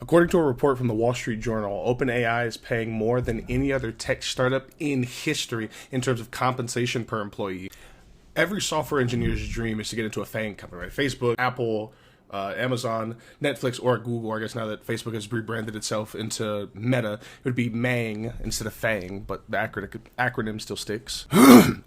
According to a report from the Wall Street Journal, OpenAI is paying more than any other tech startup in history in terms of compensation per employee. Every software engineer's dream is to get into a FAANG company, right? Facebook, Apple, Amazon, Netflix, or Google. I guess now that Facebook has rebranded itself into Meta, it would be Mang instead of FAANG, but the acronym still sticks.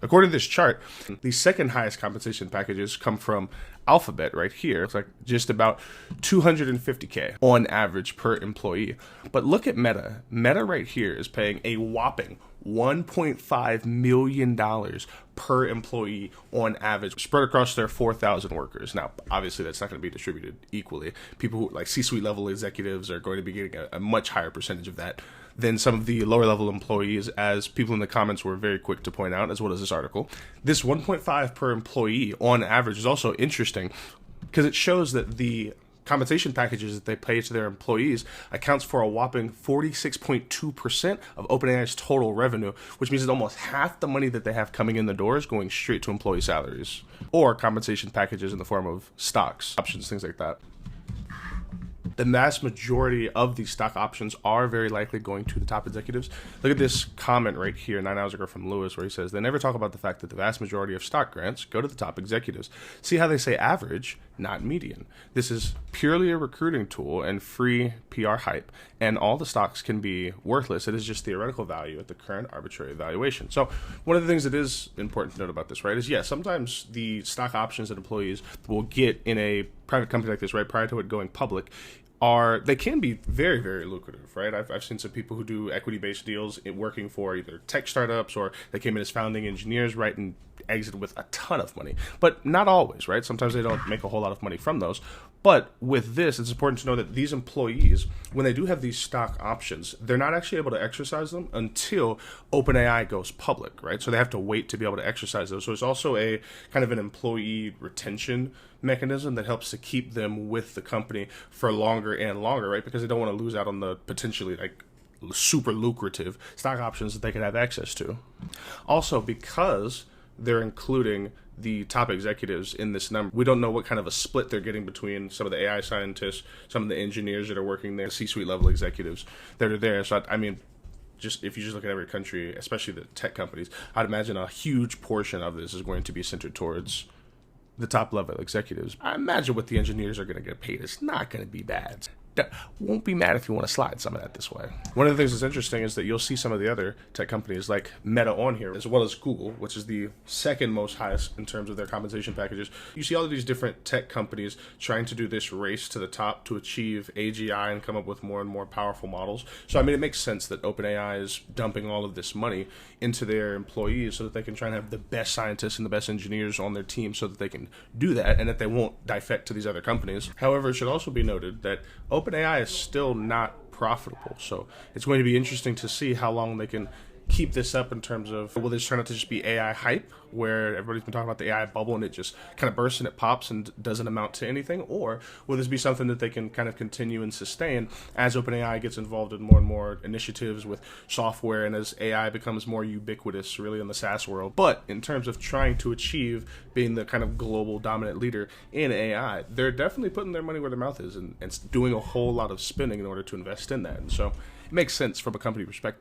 According to this chart, the second highest compensation packages come from Alphabet right here. It's like just about $250K on average per employee. But look at Meta. Meta right here is paying a whopping $1.5 million per employee on average, spread across their 4,000 workers. Now, obviously, that's not going to be distributed equally. People who like C-suite level executives are going to be getting a much higher percentage of that than some of the lower level employees, as people in the comments were very quick to point out, as well as this article. This 1.5 per employee on average is also interesting because it shows that the compensation packages that they pay to their employees accounts for a whopping 46.2% of OpenAI's total revenue, which means that almost half the money that they have coming in the door is going straight to employee salaries or compensation packages in the form of stocks, options, things like that. The vast majority of these stock options are very likely going to the top executives. Look at this comment right here 9 hours ago from Lewis, where he says, they never talk about the fact that the vast majority of stock grants go to the top executives. See how they say average, not median. This is purely a recruiting tool and free PR hype, and all the stocks can be worthless. It is just theoretical value at the current arbitrary valuation. So one of the things that is important to note about this, right, is yes, sometimes the stock options that employees will get in a private company like this, right, prior to it going public, they can be very, very lucrative, right? I've seen some people who do equity-based deals working for either tech startups, or they came in as founding engineers, right, and exited with a ton of money. But not always, right? Sometimes they don't make a whole lot of money from those. But with this, it's important to know that these employees, when they do have these stock options, they're not actually able to exercise them until OpenAI goes public, right? So they have to wait to be able to exercise those. So it's also a kind of an employee retention mechanism that helps to keep them with the company for longer and longer, right? Because they don't want to lose out on the potentially like super lucrative stock options that they could have access to. Also, because they're including the top executives in this number, we don't know what kind of a split they're getting between some of the AI scientists, some of the engineers that are working there, C-suite level executives that are there. So I mean, just if you just look at every country, especially the tech companies, I'd imagine a huge portion of this is going to be centered towards the top level executives. I imagine what the engineers are going to get paid is not going to be bad. Won't be mad if you want to slide some of that this way. One of the things that's interesting is that you'll see some of the other tech companies like Meta on here, as well as Google, which is the second most highest in terms of their compensation packages. You see all of these different tech companies trying to do this race to the top to achieve AGI and come up with more and more powerful models. So I mean, it makes sense that OpenAI is dumping all of this money into their employees so that they can try and have the best scientists and the best engineers on their team so that they can do that and that they won't defect to these other companies. However, it should also be noted that OpenAI is still not profitable, so it's going to be interesting to see how long they can keep this up in terms of, will this turn out to just be AI hype, where everybody's been talking about the AI bubble and it just kind of bursts and it pops and doesn't amount to anything, or will this be something that they can kind of continue and sustain as OpenAI gets involved in more and more initiatives with software and as AI becomes more ubiquitous really in the SaaS world. But in terms of trying to achieve being the kind of global dominant leader in AI, they're definitely putting their money where their mouth is and doing a whole lot of spending in order to invest in that. And so it makes sense from a company perspective.